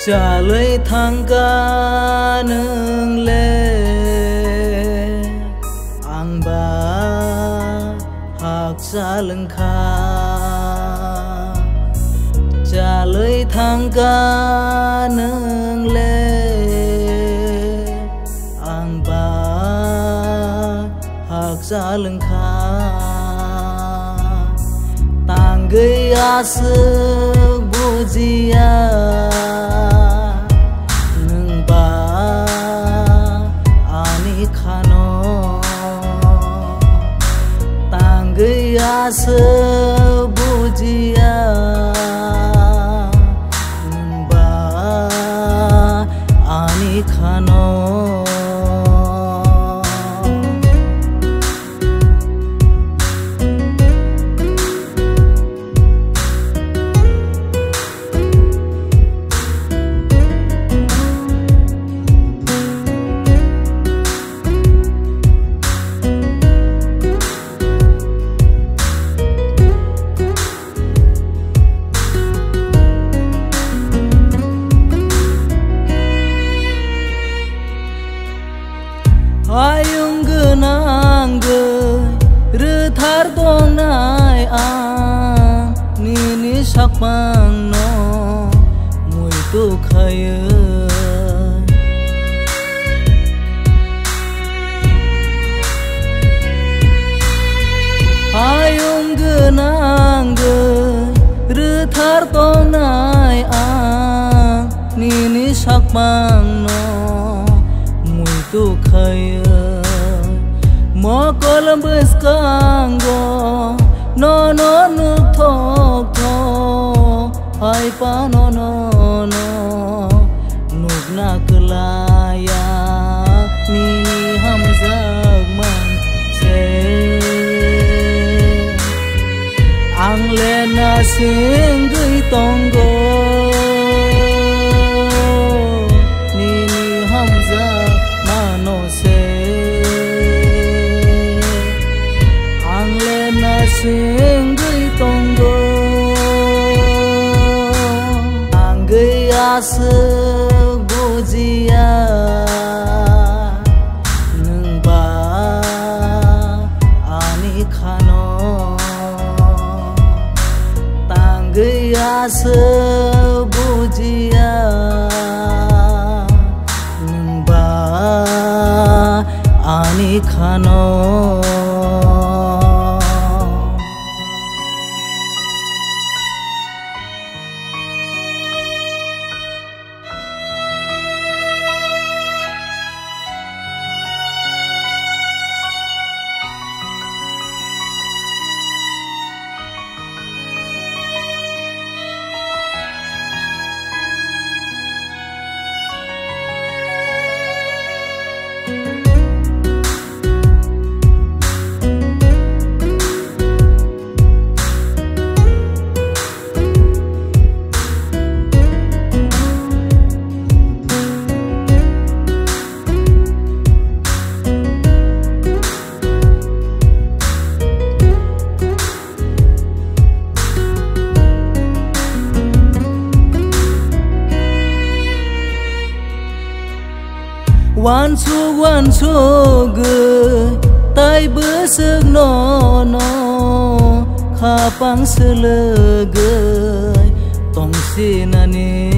trả lời thang ca nương lệ ang ba hạc xa lưng kha trả lời thang ca nương lệ ang ba hạc xa lưng kha tang gây a sức bujia nung ba ani khano tang gây a sức bujia nung ba ani khano ayung genang ge rethar dong nai ang nini sakmang no mui tu khaya ayung genang ge rethar dong nai ang nini sakmang no tu khaya mo Columbus kango no no nuk thok tho ai pa no no no nuk na klaya ni ni ham zag man se ang le na sing gui tong go sing gửi tông go ang gửi a sức bujia nung ba ani khano tang gửi a sức bujia nung ba ani khano one so good tai bữa sức no no kha pang sơ lơ gơi tông xin ani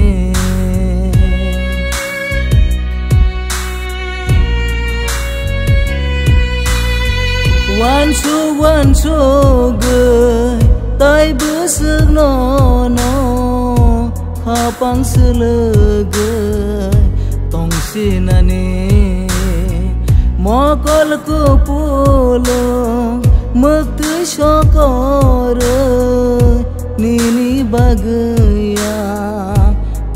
one so good tai bữa sức no no kha pang sơ lơ gơi tông xin ani mo kol ko polo mak tu shokor nini bagaya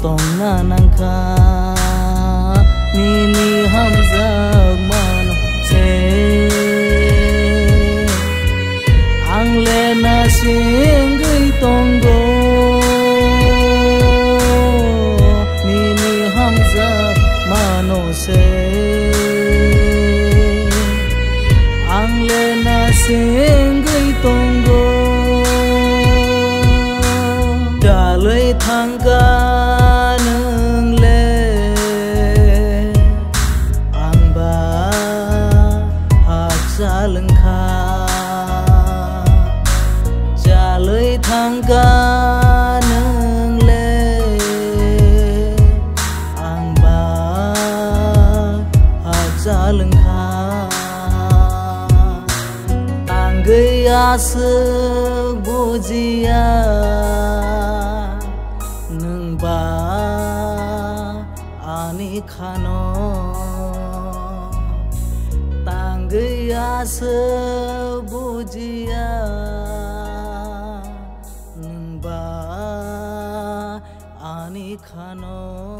tong na nangka nini hamza man se ang le na sing gui tong go nini hamza mano se sing gửi tông go trả lời thang ca nương lengkha tanggaiaसो bujiya nengba ani khano tanggaiaसो bujiya nengba ani khano